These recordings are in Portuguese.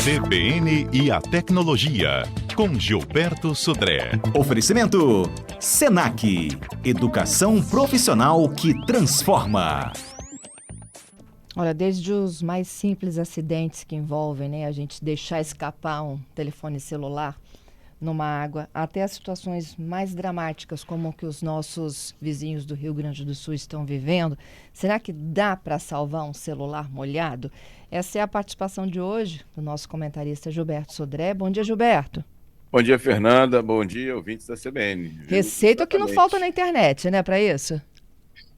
CBN e a Tecnologia, com Gilberto Sodré. Oferecimento Senac, educação profissional que transforma. Olha, desde os mais simples acidentes que envolvem, a gente deixar escapar um telefone celular numa água, até as situações mais dramáticas, como que os nossos vizinhos do Rio Grande do Sul estão vivendo. Será que dá para salvar um celular molhado? Essa é a participação de hoje do nosso comentarista Gilberto Sodré. Bom dia, Gilberto. Bom dia, Fernanda. Bom dia, ouvintes da CBN. Receita que não falta na internet, para isso?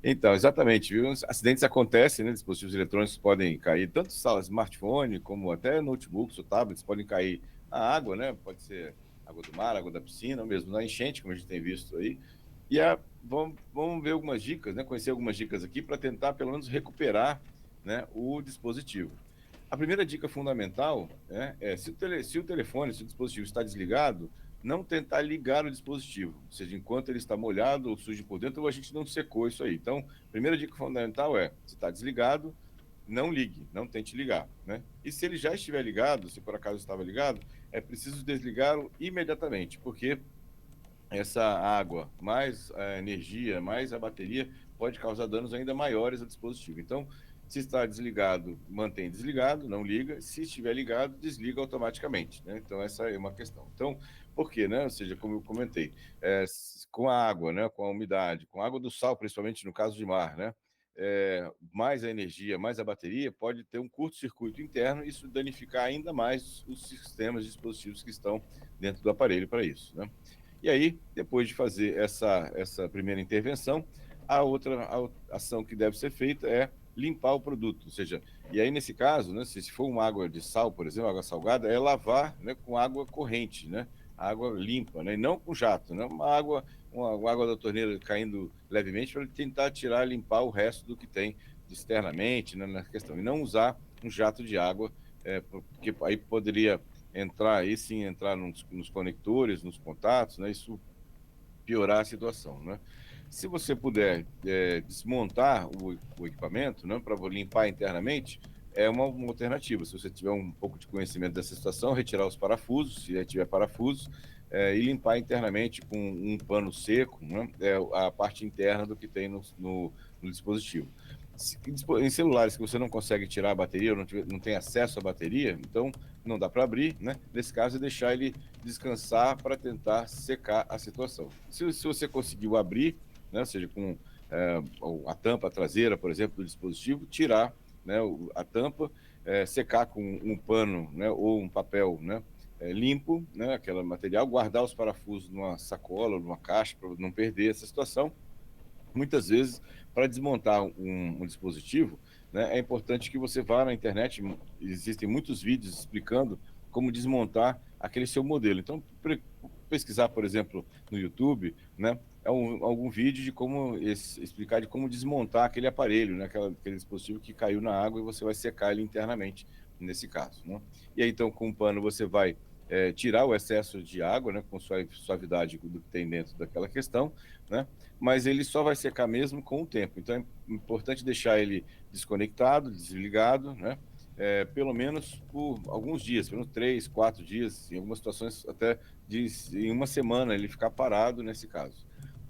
Então, exatamente, viu? Acidentes acontecem, dispositivos eletrônicos podem cair, tanto smartphone como até notebooks ou tablets podem cair na água, Pode ser água do mar, água da piscina, ou mesmo na enchente, como a gente tem visto aí. E vamos ver algumas dicas, conhecer algumas dicas aqui para tentar, pelo menos, recuperar o dispositivo. A primeira dica fundamental é se o telefone, se o dispositivo está desligado, não tentar ligar o dispositivo, ou seja, enquanto ele está molhado ou sujo por dentro, ou a gente não secou isso aí. Então, a primeira dica fundamental se está desligado, não ligue, não tente ligar, E se ele já estiver ligado, se por acaso estava ligado, é preciso desligá-lo imediatamente, porque essa água, mais a energia, mais a bateria, pode causar danos ainda maiores ao dispositivo. Então, se está desligado, mantém desligado, não liga. Se estiver ligado, desliga automaticamente, Então, essa é uma questão. Então, por quê, Ou seja, como eu comentei, com a água, com a umidade, com a água do sal, principalmente no caso de mar, mais a energia, mais a bateria, pode ter um curto-circuito interno e isso danificar ainda mais os sistemas de dispositivos que estão dentro do aparelho para isso, E aí, depois de fazer essa primeira intervenção, a outra ação que deve ser feita é limpar o produto, ou seja, e aí nesse caso, se for uma água de sal, por exemplo, água salgada, é lavar com água corrente, água limpa, e não com jato, uma água da torneira caindo levemente para tentar limpar o resto do que tem externamente, na questão, e não usar um jato de água, porque aí poderia entrar nos conectores, nos contatos, isso piorar a situação, Se você puder desmontar o equipamento, para limpar internamente, é uma alternativa. Se você tiver um pouco de conhecimento dessa situação, retirar os parafusos, se tiver parafusos, e limpar internamente com um pano seco, a parte interna do que tem no dispositivo. Em celulares que você não consegue tirar a bateria, ou não tem acesso à bateria, então não dá para abrir, Nesse caso, é deixar ele descansar para tentar secar a situação. Se você conseguiu abrir, ou seja, com a tampa traseira, por exemplo, do dispositivo, tirar a tampa, secar com um pano ou um papel limpo, aquele material, guardar os parafusos numa sacola, numa caixa, para não perder essa situação. Muitas vezes, para desmontar um dispositivo, é importante que você vá na internet, existem muitos vídeos explicando como desmontar aquele seu modelo. Então, pesquisar, por exemplo, no YouTube, algum vídeo de como explicar de como desmontar aquele aparelho, aquele dispositivo que caiu na água e você vai secar ele internamente, nesse caso. E aí, então, com o pano você vai tirar o excesso de água, com suavidade do que tem dentro daquela questão, mas ele só vai secar mesmo com o tempo. Então, é importante deixar ele desconectado, desligado, pelo menos por alguns dias, pelo menos 3, 4 dias, em algumas situações até em uma semana ele ficar parado nesse caso.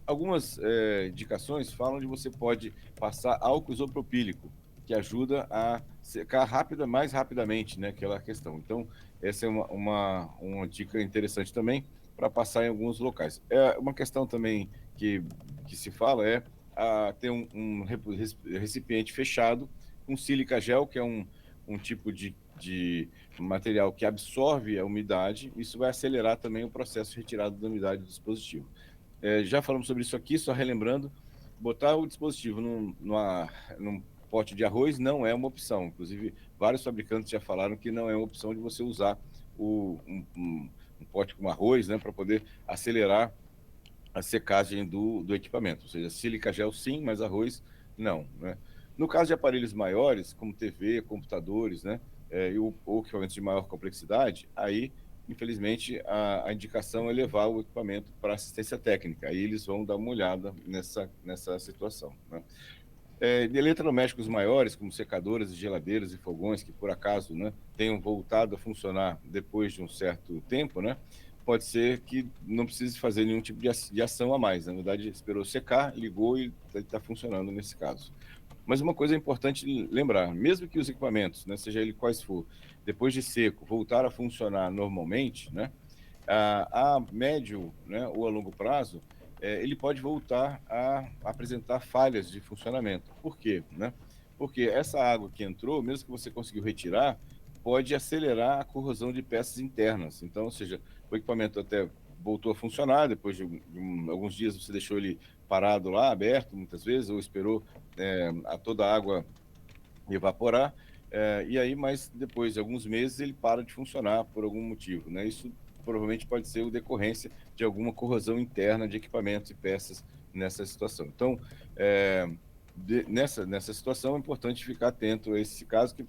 Algumas indicações falam de você pode passar álcool isopropílico, que ajuda a secar mais rapidamente, aquela questão. Então, essa é uma dica interessante também para passar em alguns locais. Uma questão também que se fala ter um recipiente fechado com sílica gel, que é um tipo de material que absorve a umidade. Isso vai acelerar também o processo de retirada da umidade do dispositivo. Já falamos sobre isso aqui, só relembrando, botar o dispositivo num pote de arroz não é uma opção. Inclusive, vários fabricantes já falaram que não é uma opção de você usar um pote com arroz, para poder acelerar a secagem do equipamento. Ou seja, sílica gel sim, mas arroz não. No caso de aparelhos maiores, como TV, computadores, ou equipamentos de maior complexidade, aí, infelizmente, a indicação é levar o equipamento para assistência técnica. Aí eles vão dar uma olhada nessa situação. De eletrodomésticos maiores, como secadoras, geladeiras e fogões, que por acaso, né, tenham voltado a funcionar depois de um certo tempo, né, pode ser que não precise fazer nenhum tipo de ação a mais. Na verdade, esperou secar, ligou e está funcionando nesse caso. Mas uma coisa é importante lembrar, mesmo que os equipamentos, né, seja ele quais for, depois de seco, voltar a funcionar normalmente, né, a médio, né, ou a longo prazo, ele pode voltar a apresentar falhas de funcionamento. Por quê? Né? Porque essa água que entrou, mesmo que você conseguiu retirar, pode acelerar a corrosão de peças internas. Então, ou seja, o equipamento até voltou a funcionar, depois de alguns dias você deixou ele parado lá, aberto, muitas vezes, ou esperou a toda a água evaporar, e aí, mas depois de alguns meses, ele para de funcionar por algum motivo, né? Isso provavelmente pode ser o decorrência de alguma corrosão interna de equipamentos e peças nessa situação. Então, nessa situação, é importante ficar atento a esse caso, que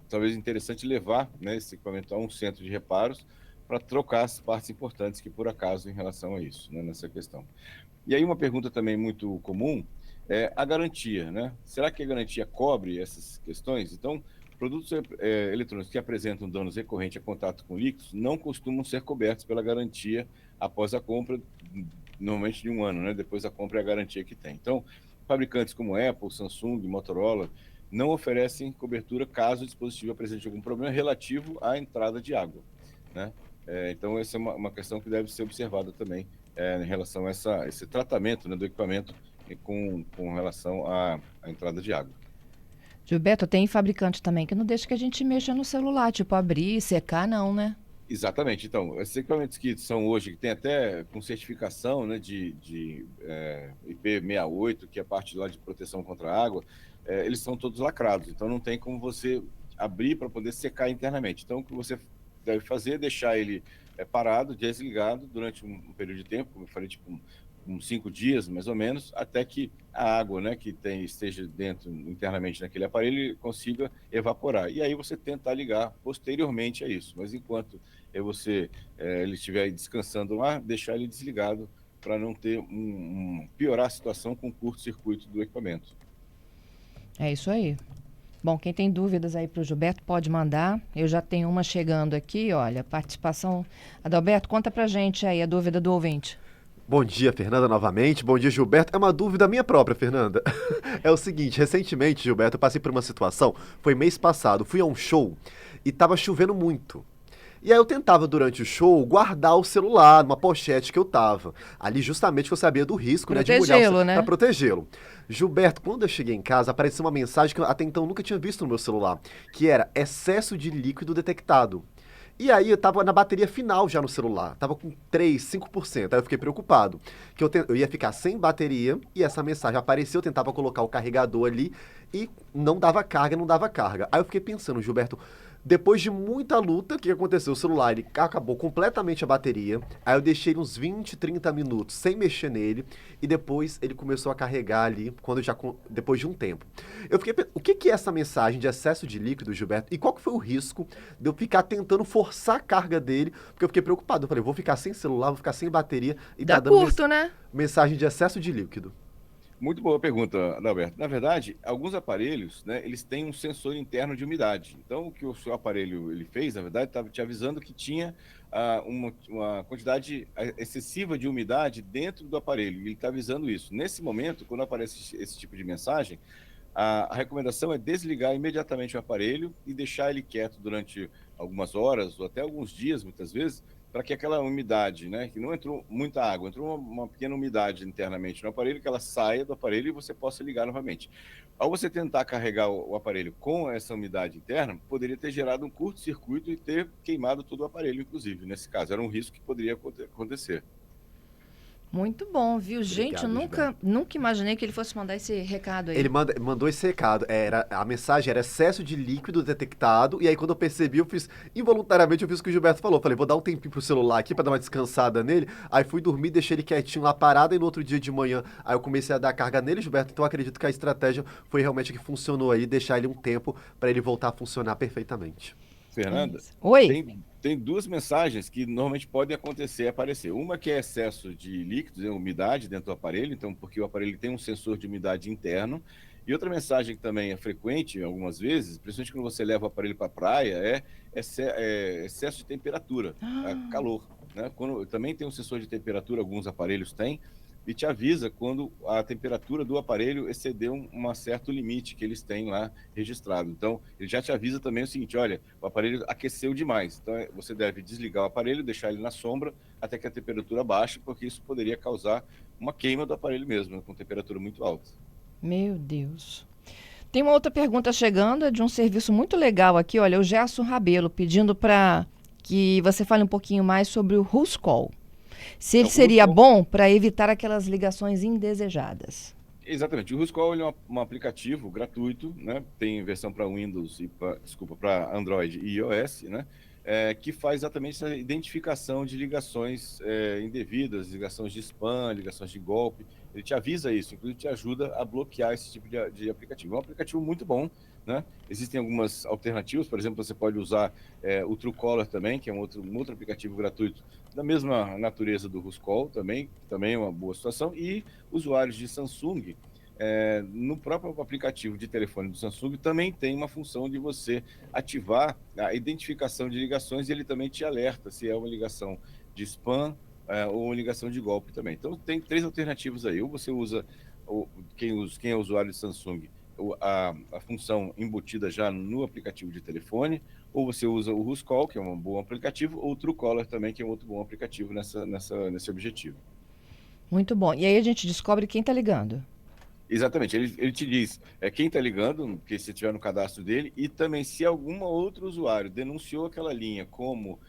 talvez é interessante levar, né, esse equipamento a um centro de reparos para trocar as partes importantes que, por acaso, em relação a isso, né, nessa questão. E aí uma pergunta também muito comum é a garantia, né? Será que a garantia cobre essas questões? Então, produtos eletrônicos que apresentam danos recorrentes a contato com líquidos não costumam ser cobertos pela garantia após a compra, normalmente de 1 ano, né? Depois da compra é a garantia que tem. Então, fabricantes como Apple, Samsung, Motorola não oferecem cobertura caso o dispositivo apresente algum problema relativo à entrada de água, né? Então, essa é uma questão que deve ser observada também em relação a esse tratamento, né, do equipamento com relação à entrada de água. Gilberto, tem fabricante também que não deixa que a gente mexa no celular, tipo abrir, secar, não, né? Exatamente. Então, esses equipamentos que são hoje, que tem até com certificação, né, de IP68, que é a parte lá de proteção contra a água, eles são todos lacrados. Então, não tem como você abrir para poder secar internamente. Então, o que você deve fazer é deixar ele parado, desligado, durante um período de tempo, como eu falei, tipo uns 5 dias, mais ou menos, até que a água, né, que esteja dentro, internamente naquele aparelho, consiga evaporar. E aí você tenta ligar posteriormente a isso. Mas enquanto ele estiver descansando lá, deixar ele desligado para não ter piorar a situação com curto-circuito do equipamento. É isso aí. Bom, quem tem dúvidas aí para o Gilberto pode mandar. Eu já tenho uma chegando aqui, olha, participação. Adalberto, conta pra gente aí a dúvida do ouvinte. Bom dia, Fernanda, novamente. Bom dia, Gilberto. É uma dúvida minha própria, Fernanda. É o seguinte, recentemente, Gilberto, eu passei por uma situação, foi mês passado, fui a um show e estava chovendo muito. E aí eu tentava, durante o show, guardar o celular numa pochete que eu tava. Ali justamente que eu sabia do risco, né, de molhar Protegê-lo, né? Pra protegê-lo. Gilberto, quando eu cheguei em casa, apareceu uma mensagem que eu até então nunca tinha visto no meu celular, que era excesso de líquido detectado. E aí eu tava na bateria final já no celular, tava com 3, 5%, aí eu fiquei preocupado, que eu ia ficar sem bateria e essa mensagem apareceu, eu tentava colocar o carregador ali e não dava carga, não dava carga. Aí eu fiquei pensando, Gilberto, depois de muita luta, o que aconteceu? O celular, ele acabou completamente a bateria, aí eu deixei uns 20, 30 minutos sem mexer nele, e depois ele começou a carregar ali, depois de um tempo. Eu fiquei pensando, o que é essa mensagem de excesso de líquido, Gilberto? E qual que foi o risco de eu ficar tentando forçar a carga dele? Porque eu fiquei preocupado, eu falei, vou ficar sem celular, vou ficar sem bateria, e Dá tá dando curto, né? mensagem de excesso de líquido. Muito boa pergunta, Adalberto. Na verdade, alguns aparelhos, né, eles têm um sensor interno de umidade. Então, o que o seu aparelho ele fez, na verdade, estava te avisando que tinha uma quantidade excessiva de umidade dentro do aparelho. Ele está avisando isso. Nesse momento, quando aparece esse tipo de mensagem, a recomendação é desligar imediatamente o aparelho e deixar ele quieto durante algumas horas ou até alguns dias, muitas vezes, para que aquela umidade, né, que não entrou muita água, entrou uma pequena umidade internamente no aparelho, que ela saia do aparelho e você possa ligar novamente. Ao você tentar carregar o aparelho com essa umidade interna, poderia ter gerado um curto-circuito e ter queimado todo o aparelho, inclusive. Nesse caso, era um risco que poderia acontecer. Muito bom, viu? Obrigado, Gente, eu nunca imaginei que ele fosse mandar esse recado aí. Ele mandou esse recado. A mensagem era excesso de líquido detectado. E aí, quando eu percebi, involuntariamente, eu fiz o que o Gilberto falou. Falei, vou dar um tempinho pro celular aqui pra dar uma descansada nele. Aí fui dormir, deixei ele quietinho lá parado. E no outro dia de manhã, aí eu comecei a dar carga nele, Gilberto. Então eu acredito que a estratégia foi realmente a que funcionou aí. Deixar ele um tempo pra ele voltar a funcionar perfeitamente. Fernanda, Oi. tem duas mensagens que normalmente podem aparecer. Uma que é excesso de líquidos, umidade dentro do aparelho, então porque o aparelho tem um sensor de umidade interno, E outra mensagem que também é frequente algumas vezes, principalmente quando você leva o aparelho para a praia, é excesso de temperatura, calor, né? Também tem um sensor de temperatura, alguns aparelhos têm, e te avisa quando a temperatura do aparelho exceder um certo limite que eles têm lá registrado. Então, ele já te avisa também o seguinte, olha, o aparelho aqueceu demais, então você deve desligar o aparelho, deixar ele na sombra até que a temperatura baixe, porque isso poderia causar uma queima do aparelho mesmo, né, com temperatura muito alta. Meu Deus. Tem uma outra pergunta chegando, é de um serviço muito legal aqui, olha, o Gerson Rabelo, pedindo para que você fale um pouquinho mais sobre o Who's Call. Se ele seria bom para evitar aquelas ligações indesejadas. Exatamente. O Who's ele é um aplicativo gratuito, né? Tem versão para Windows e para Android e iOS, né? Que faz exatamente essa identificação de ligações indevidas, ligações de spam, ligações de golpe. Ele te avisa isso, inclusive te ajuda a bloquear esse tipo de aplicativo. É um aplicativo muito bom, né? Existem algumas alternativas, por exemplo, você pode usar o Truecaller também, que é um outro aplicativo gratuito da mesma natureza do Who's também é uma boa situação, e usuários de Samsung, no próprio aplicativo de telefone do Samsung também tem uma função de você ativar a identificação de ligações e ele também te alerta se é uma ligação de spam ou uma ligação de golpe também. Então tem 3 alternativas aí, ou você usa, quem é usuário de Samsung, a função embutida já no aplicativo de telefone, ou você usa o Who's que é um bom aplicativo, ou o Truecaller também, que é um outro bom aplicativo nesse objetivo. Muito bom. E aí a gente descobre quem está ligando. Exatamente, ele te diz quem está ligando, porque se tiver no cadastro dele, e também se algum outro usuário denunciou aquela linha como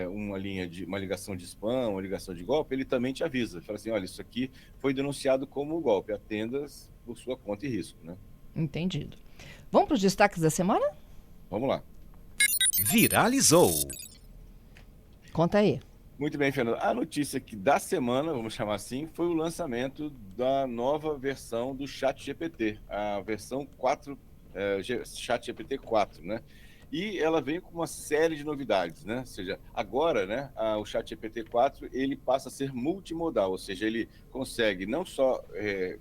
uma ligação de spam, uma ligação de golpe, ele também te avisa. Fala assim, olha, isso aqui foi denunciado como golpe, atenda por sua conta e risco, né? Entendido. Vamos para os destaques da semana? Vamos lá. Viralizou. Conta aí. Muito bem, Fernando. A notícia que da semana, vamos chamar assim, foi o lançamento da nova versão do ChatGPT, a versão 4, ChatGPT 4, né? E ela vem com uma série de novidades, né? Ou seja, agora, né, o ChatGPT 4, ele passa a ser multimodal, ou seja, ele consegue não só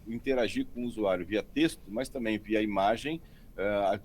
interagir com o usuário via texto, mas também via imagem.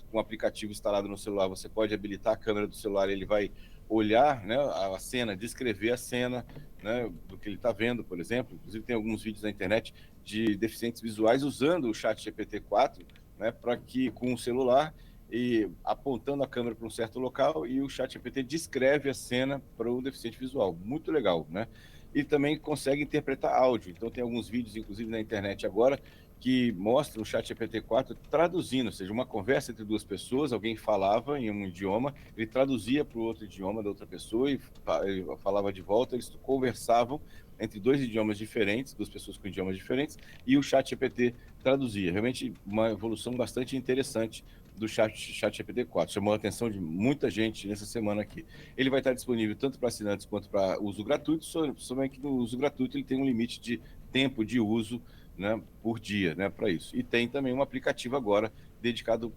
Com o aplicativo instalado no celular, você pode habilitar a câmera do celular, ele vai olhar, né, a cena, descrever a cena, né, do que ele está vendo, por exemplo. Inclusive tem alguns vídeos na internet de deficientes visuais usando o ChatGPT 4, né, para que com o celular e apontando a câmera para um certo local e o ChatGPT descreve a cena para o deficiente visual. Muito legal, né? E também consegue interpretar áudio. Então tem alguns vídeos, inclusive na internet agora, que mostram o ChatGPT 4 traduzindo, ou seja, uma conversa entre 2 pessoas, alguém falava em um idioma, ele traduzia para o outro idioma da outra pessoa e ele falava de volta, eles conversavam entre 2 idiomas diferentes, 2 pessoas com idiomas diferentes, e o ChatGPT traduzia. Realmente uma evolução bastante interessante do ChatGPT 4. Chamou a atenção de muita gente nessa semana aqui. Ele vai estar disponível tanto para assinantes quanto para uso gratuito, somente que no uso gratuito ele tem um limite de tempo de uso, né, por dia, né, para isso. E tem também um aplicativo agora dedicado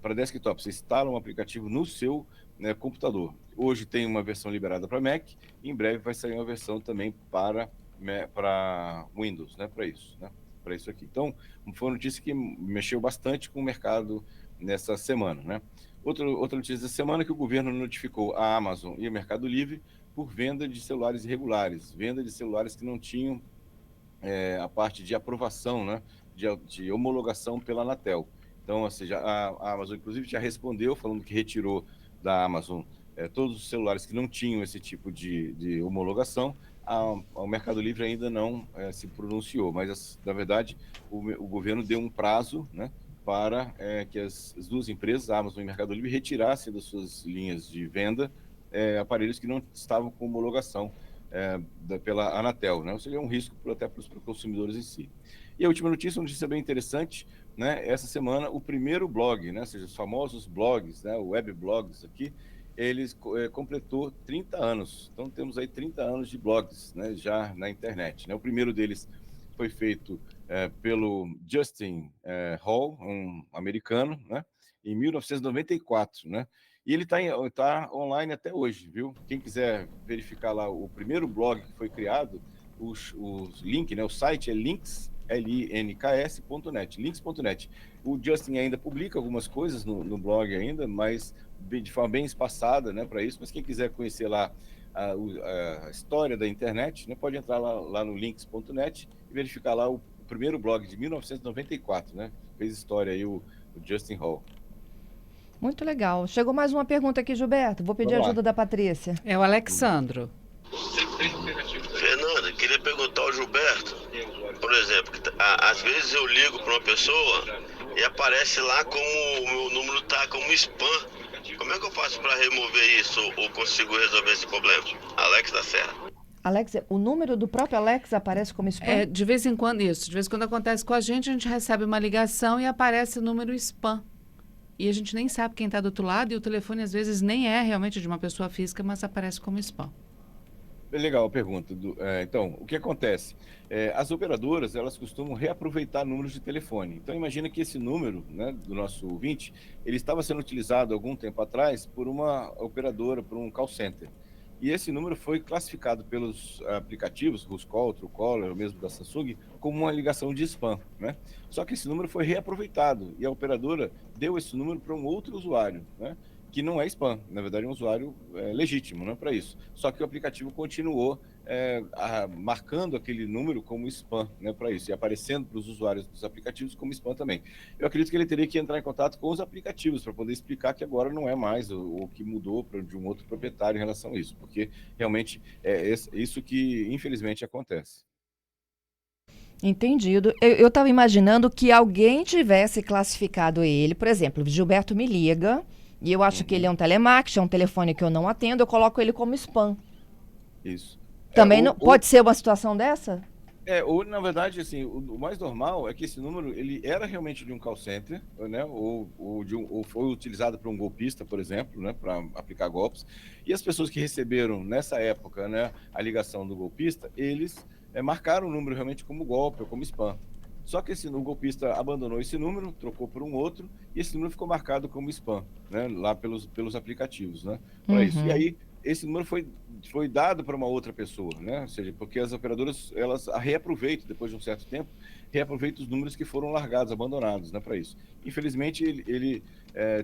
para desktop. Você instala um aplicativo no seu, né, computador. Hoje tem uma versão liberada para Mac, e em breve vai sair uma versão também para Windows, né, para isso, né, para isso aqui. Então, foi uma notícia que mexeu bastante com o mercado nessa semana, né. Outra notícia da semana é que o governo notificou a Amazon e o Mercado Livre por venda de celulares irregulares, venda de celulares que não tinham a parte de aprovação, né, de homologação pela Anatel. Então, ou seja, a Amazon, inclusive, já respondeu, falando que retirou da Amazon todos os celulares que não tinham esse tipo de homologação. O Mercado Livre ainda não se pronunciou, mas, na verdade, o governo deu um prazo, né, para que as 2 empresas, a Amazon e o Mercado Livre, retirassem das suas linhas de venda aparelhos que não estavam com homologação pela Anatel, né? Ou seja, é um risco até para os consumidores em si. E a última notícia, uma notícia bem interessante, né? Essa semana, o primeiro blog, né? Ou seja, os famosos blogs, né? O web blogs aqui, eles completou 30 anos. Então, temos aí 30 anos de blogs, né? Já na internet, né? O primeiro deles foi feito pelo Justin Hall, um americano, né? Em 1994, né? E ele tá online até hoje, viu? Quem quiser verificar lá o primeiro blog que foi criado, os link, né? O site é links links.net, links.net. O Justin ainda publica algumas coisas no blog ainda, mas de forma bem espaçada, né, para isso. Mas quem quiser conhecer lá a história da internet, né, pode entrar lá no links.net e verificar lá o primeiro blog de 1994, né? Fez história aí o Justin Hall. Muito legal. Chegou mais uma pergunta aqui, Gilberto. Vou pedir ajuda da Patrícia. É o Alexandro. Fernanda, queria perguntar ao Gilberto, por exemplo, às vezes eu ligo para uma pessoa e aparece lá como o meu número tá como spam. Como é que eu faço para remover isso ou consigo resolver esse problema? Alex da Serra. Alex, o número do próprio Alex aparece como spam? De vez em quando, isso. De vez em quando acontece com a gente recebe uma ligação e aparece o número spam. E a gente nem sabe quem está do outro lado e o telefone às vezes nem é realmente de uma pessoa física, mas aparece como spam. Legal a pergunta. Então, o que acontece? As operadoras, elas costumam reaproveitar números de telefone. Então, imagina que esse número, né, do nosso ouvinte, ele estava sendo utilizado algum tempo atrás por uma operadora, por um call center. E esse número foi classificado pelos aplicativos, Ruscall, Truecaller, ou mesmo da Samsung, como uma ligação de spam, né? Só que esse número foi reaproveitado e a operadora deu esse número para um outro usuário, né? Que não é spam, na verdade é um usuário legítimo, né, para isso. Só que o aplicativo continuou marcando aquele número como spam, né, para isso, e aparecendo para os usuários dos aplicativos como spam também. Eu acredito que ele teria que entrar em contato com os aplicativos para poder explicar que agora não é mais o que mudou de um outro proprietário em relação a isso, porque realmente é isso que infelizmente acontece. Entendido. Eu estava imaginando que alguém tivesse classificado ele, por exemplo, Gilberto me liga e eu acho que ele é um telemarketing, é um telefone que eu não atendo, eu coloco ele como spam. Isso. Também pode ser uma situação dessa? Ou na verdade, assim, o mais normal é que esse número, ele era realmente de um call center, né, ou foi utilizado por um golpista, por exemplo, né, para aplicar golpes, e as pessoas que receberam nessa época, né, a ligação do golpista, eles marcaram o número realmente como golpe ou como spam. Só que o golpista abandonou esse número, trocou por um outro, e esse número ficou marcado como spam, né, lá pelos aplicativos, né, para isso. E aí, esse número foi dado para uma outra pessoa, né, ou seja, porque as operadoras, elas reaproveitam, depois de um certo tempo, reaproveitam os números que foram largados, abandonados, né, para isso. Infelizmente, ele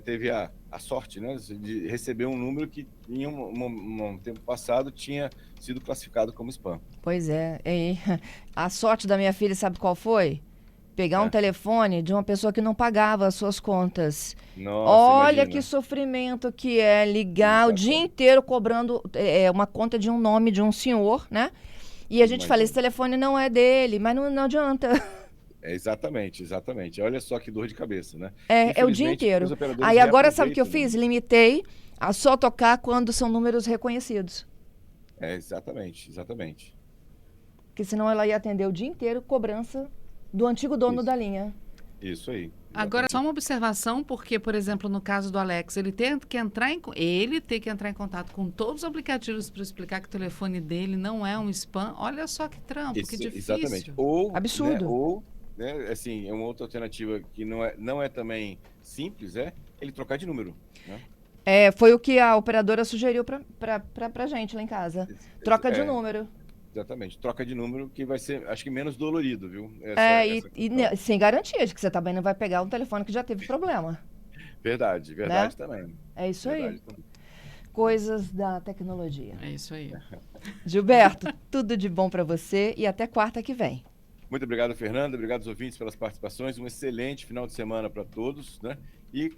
teve a sorte, né, de receber um número que em um tempo passado tinha sido classificado como spam. Pois é. A sorte da minha filha, sabe qual foi? Pegar um telefone de uma pessoa que não pagava as suas contas. Nossa, olha imagina. Que sofrimento que é ligar o dia inteiro cobrando uma conta de um nome de um senhor, né? E a gente fala, esse telefone não é dele, mas não adianta. Exatamente. Olha só que dor de cabeça, né? É o dia inteiro. Aí agora sabe o que eu fiz? Limitei a só tocar quando são números reconhecidos. Exatamente. Porque senão ela ia atender o dia inteiro cobrança do antigo dono da linha. Isso aí. Exatamente. Agora, só uma observação, porque, por exemplo, no caso do Alex, ele tem que entrar em contato com todos os aplicativos para explicar que o telefone dele não é um spam. Olha só que trampo, que difícil. Exatamente. Absurdo. Né, ou, né, assim, é uma outra alternativa que não é também simples, ele trocar de número, né? Foi o que a operadora sugeriu pra gente lá em casa. Troca de número. Exatamente, troca de número que vai ser, acho que menos dolorido, viu? Sem garantia de que você também não vai pegar um telefone que já teve problema. Verdade, né? Também. É isso verdade aí. Também. Coisas da tecnologia. É isso aí. Gilberto, tudo de bom para você e até quarta que vem. Muito obrigado, Fernanda. Obrigado aos ouvintes pelas participações. Um excelente final de semana para todos, né? E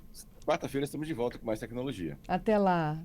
quarta-feira estamos de volta com mais tecnologia. Até lá.